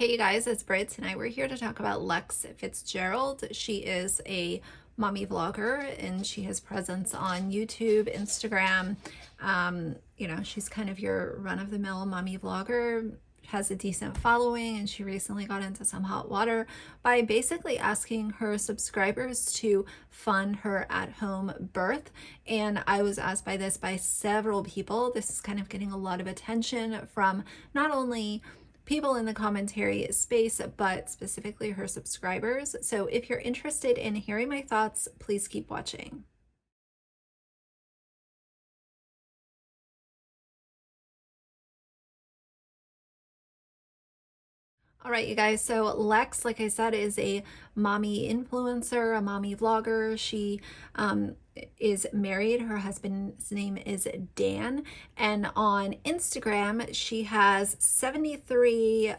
Hey guys, it's Brit. Tonight we're here to talk about Lex Fitzgerald. She is a mommy vlogger and she has presence on YouTube, Instagram. She's kind of your run-of-the-mill mommy vlogger, has a decent following, and she recently got into some hot water by basically asking her subscribers to fund her at-home birth. And I was asked by this by several people. This is kind of getting a lot of attention from not only people in the commentary space, but specifically her subscribers. So if you're interested in hearing my thoughts, please keep watching. All right, you guys. So Lex, like I said, is a mommy influencer, a mommy vlogger. She is married. Her husband's name is Dan. And on Instagram, she has 73.6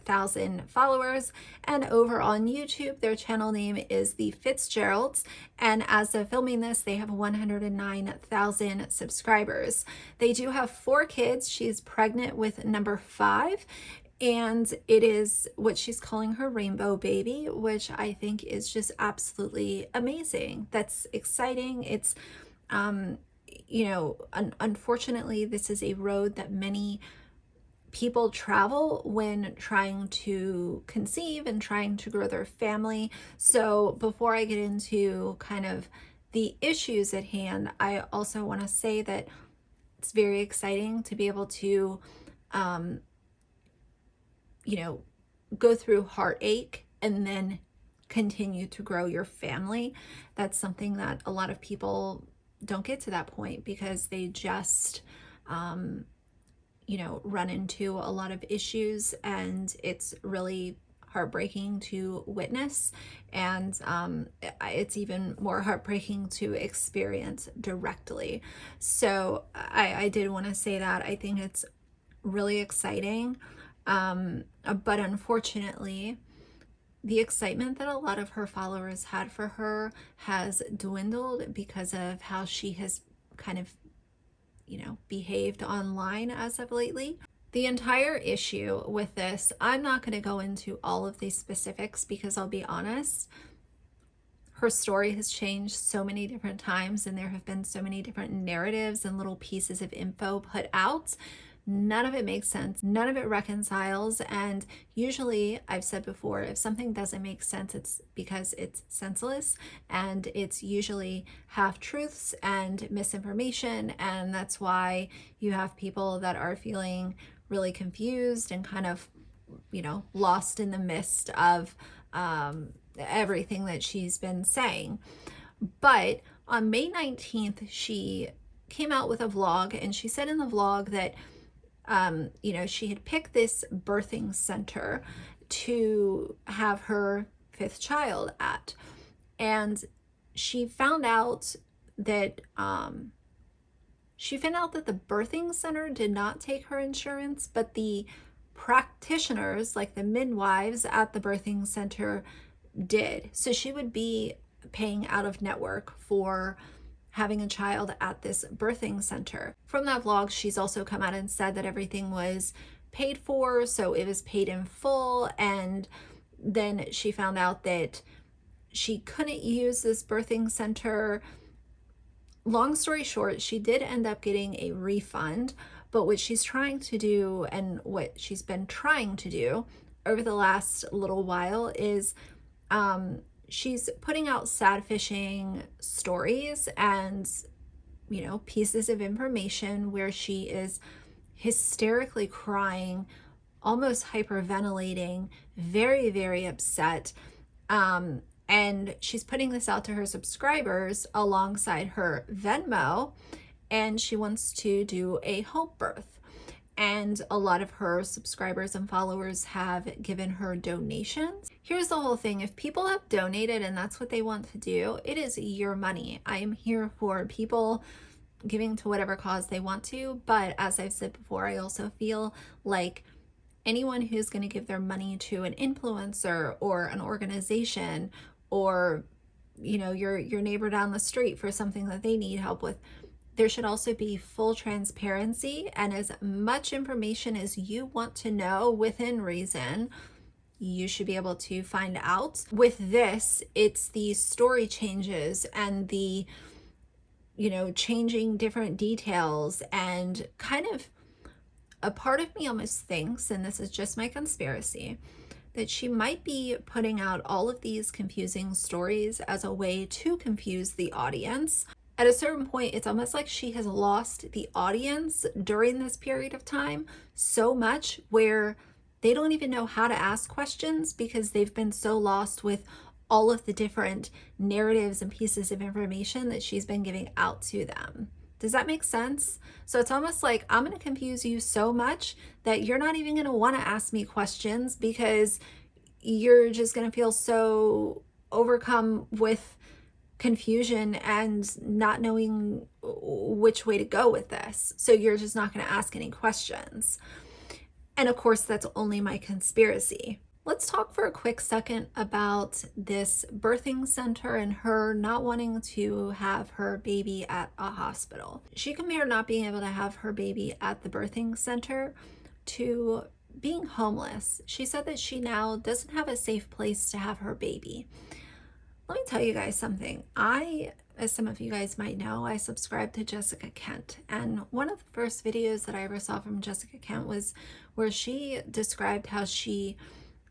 thousand followers, and over on YouTube their channel name is the Fitzgeralds, and as of filming this they have 109,000 subscribers. They do have 4 kids. She's pregnant with number 5, and it is what she's calling her rainbow baby, which I think is just absolutely amazing. That's exciting. It's unfortunately this is a road that many people travel when trying to conceive and trying to grow their family. So before I get into kind of the issues at hand, I also want to say that it's very exciting to be able to go through heartache and then continue to grow your family. That's something that a lot of people don't get to that point because they just run into a lot of issues, and it's really heartbreaking to witness, and it's even more heartbreaking to experience directly. So I did want to say that I think it's really exciting, but unfortunately the excitement that a lot of her followers had for her has dwindled because of how she has kind of behaved online as of lately. The entire issue with this, I'm not going to go into all of these specifics because I'll be honest, her story has changed so many different times and there have been so many different narratives and little pieces of info put out. None of it makes sense. None of it reconciles. And usually, I've said before, if something doesn't make sense, it's because it's senseless, and it's usually half truths and misinformation. And that's why you have people that are feeling really confused and kind of, lost in the mist of everything that she's been saying. But on May 19th, she came out with a vlog, and she said in the vlog that she had picked this birthing center to have her 5th child at. And she found out that the birthing center did not take her insurance, but the practitioners, like the midwives at the birthing center, did. So she would be paying out of network for having a child at this birthing center. From that vlog, she's also come out and said that everything was paid for, so it was paid in full, and then she found out that she couldn't use this birthing center. Long story short, she did end up getting a refund, but what she's trying to do, and what she's been trying to do over the last little while, is she's putting out Sadfishing stories and, pieces of information where she is hysterically crying, almost hyperventilating, very, very upset. And she's putting this out to her subscribers alongside her Venmo, and she wants to do a home birth. And a lot of her subscribers and followers have given her donations. Here's the whole thing. If people have donated and that's what they want to do, it is your money. I am here for people giving to whatever cause they want to. But as I've said before, I also feel like anyone who's going to give their money to an influencer or an organization, or your neighbor down the street for something that they need help with, There should also be full transparency, and as much information as you want to know within reason, you should be able to find out. With this, it's the story changes and the, changing different details, and kind of a part of me almost thinks, and this is just my conspiracy, that she might be putting out all of these confusing stories as a way to confuse the audience. At a certain point, it's almost like she has lost the audience during this period of time so much where they don't even know how to ask questions because they've been so lost with all of the different narratives and pieces of information that she's been giving out to them. Does that make sense? So it's almost like I'm going to confuse you so much that you're not even going to want to ask me questions because you're just going to feel so overcome with confusion and not knowing which way to go with this. So you're just not going to ask any questions. And of course, that's only my conspiracy. Let's talk for a quick second about this birthing center and her not wanting to have her baby at a hospital. She compared not being able to have her baby at the birthing center to being homeless. She said that she now doesn't have a safe place to have her baby. Let me tell you guys something. As some of you guys might know, I subscribe to Jessica Kent. And one of the first videos that I ever saw from Jessica Kent was where she described how she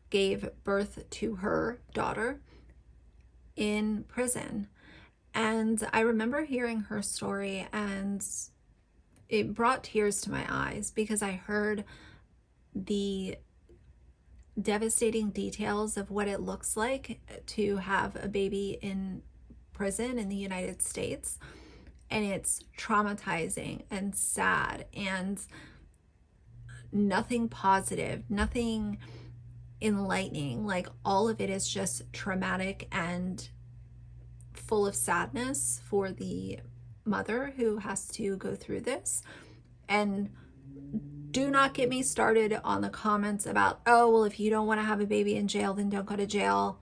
gave birth to her daughter in prison. And I remember hearing her story and it brought tears to my eyes because I heard the devastating details of what it looks like to have a baby in prison in the United States. And it's traumatizing and sad and nothing positive, nothing enlightening. Like, all of it is just traumatic and full of sadness for the mother who has to go through this. And do not get me started on the comments about, oh, well, if you don't want to have a baby in jail, then don't go to jail.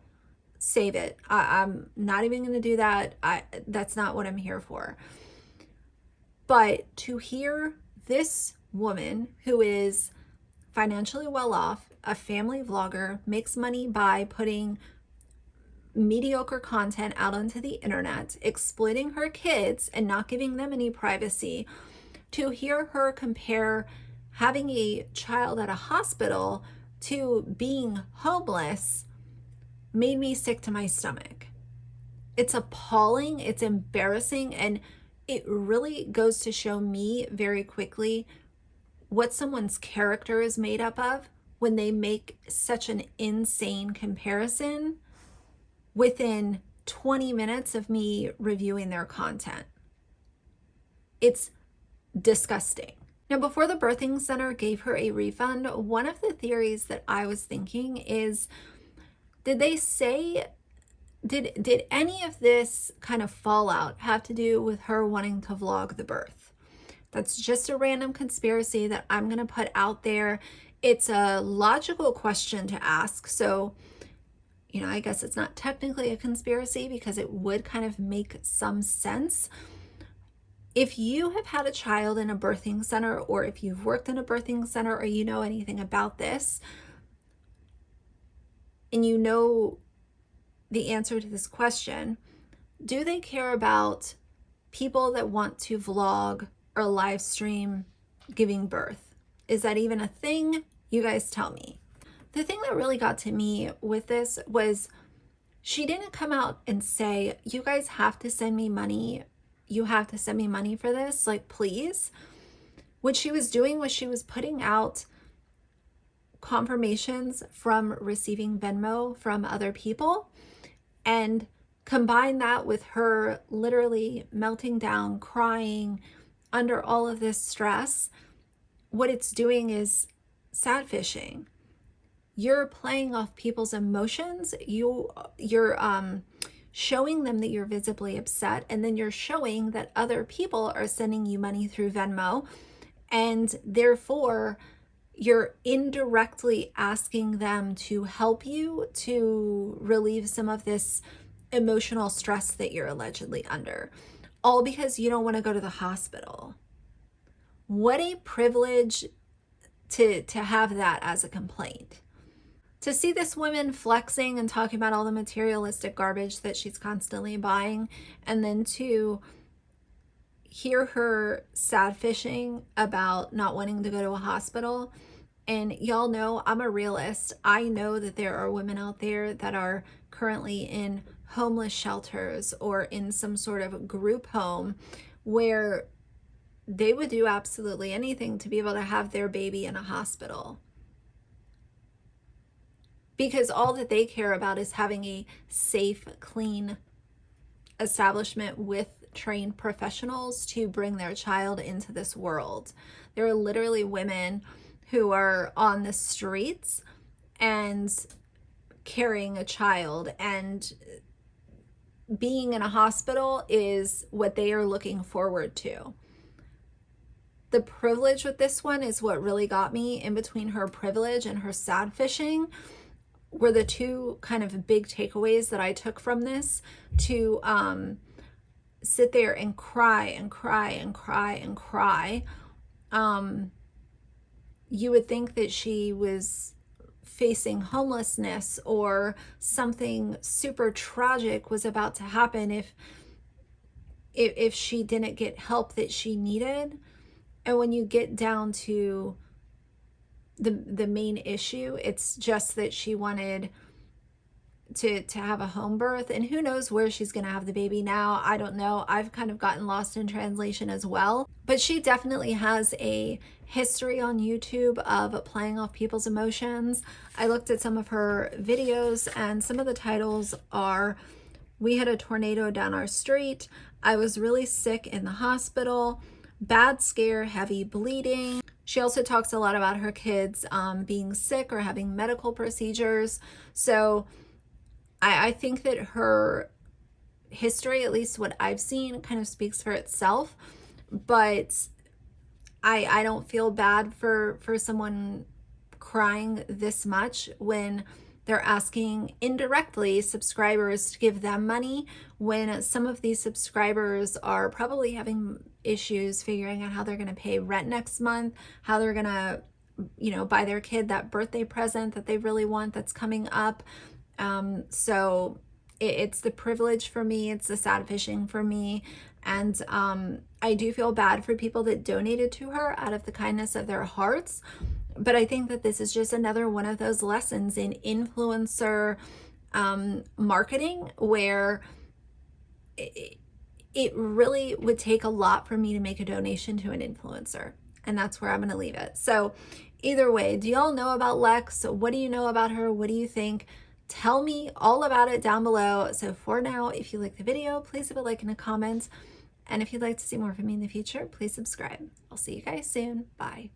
Save it. I'm not even going to do that. That's not what I'm here for. But to hear this woman who is financially well off, a family vlogger, makes money by putting mediocre content out onto the internet, exploiting her kids and not giving them any privacy, to hear her compare having a child at a hospital to being homeless made me sick to my stomach. It's appalling, it's embarrassing, and it really goes to show me very quickly what someone's character is made up of when they make such an insane comparison within 20 minutes of me reviewing their content. It's disgusting. Now, before the birthing center gave her a refund, one of the theories that I was thinking is, did any of this kind of fallout have to do with her wanting to vlog the birth? That's just a random conspiracy that I'm going to put out there. It's a logical question to ask. So, I guess it's not technically a conspiracy because it would kind of make some sense. If you have had a child in a birthing center, or if you've worked in a birthing center, or you know anything about this, and you know the answer to this question, do they care about people that want to vlog or live stream giving birth? Is that even a thing? You guys tell me. The thing that really got to me with this was she didn't come out and say, you guys have to send me money. You have to send me money for this, like, please. What she was doing was she was putting out confirmations from receiving Venmo from other people, and combine that with her literally melting down, crying under all of this stress. What it's doing is sadfishing. You're playing off people's emotions. You're showing them that you're visibly upset, and then you're showing that other people are sending you money through Venmo, and therefore you're indirectly asking them to help you to relieve some of this emotional stress that you're allegedly under. all because you don't want to go to the hospital. What a privilege to have that as a complaint. To see this woman flexing and talking about all the materialistic garbage that she's constantly buying, and then to hear her sad fishing about not wanting to go to a hospital. And y'all know I'm a realist. I know that there are women out there that are currently in homeless shelters or in some sort of group home where they would do absolutely anything to be able to have their baby in a hospital, because all that they care about is having a safe, clean establishment with trained professionals to bring their child into this world. There are literally women who are on the streets and carrying a child, and being in a hospital is what they are looking forward to. The privilege with this one is what really got me. In between her privilege and her sad fishing were the two kind of big takeaways that I took from this. To sit there and cry and cry and cry and cry. You would think that she was facing homelessness or something super tragic was about to happen if she didn't get help that she needed. And when you get down to the main issue, it's just that she wanted to have a home birth, and who knows where she's going to have the baby now. I don't know. I've kind of gotten lost in translation as well. But she definitely has a history on YouTube of playing off people's emotions. I looked at some of her videos, and some of the titles are, "We had a tornado down our street," "I was really sick in the hospital," "Bad scare, heavy bleeding." She also talks a lot about her kids being sick or having medical procedures. So I think that her history, at least what I've seen, kind of speaks for itself. But I don't feel bad for someone crying this much when they're asking indirectly subscribers to give them money, when some of these subscribers are probably having issues figuring out how they're going to pay rent next month, how they're going to, buy their kid that birthday present that they really want that's coming up. So it's the privilege for me. It's the sad fishing for me. And I do feel bad for people that donated to her out of the kindness of their hearts. But I think that this is just another one of those lessons in influencer marketing, where it really would take a lot for me to make a donation to an influencer. And that's where I'm going to leave it. So either way, do y'all know about Lex? What do you know about her? What do you think? Tell me all about it down below. So for now, if you like the video, please leave a like and a comment. And if you'd like to see more from me in the future, please subscribe. I'll see you guys soon. Bye.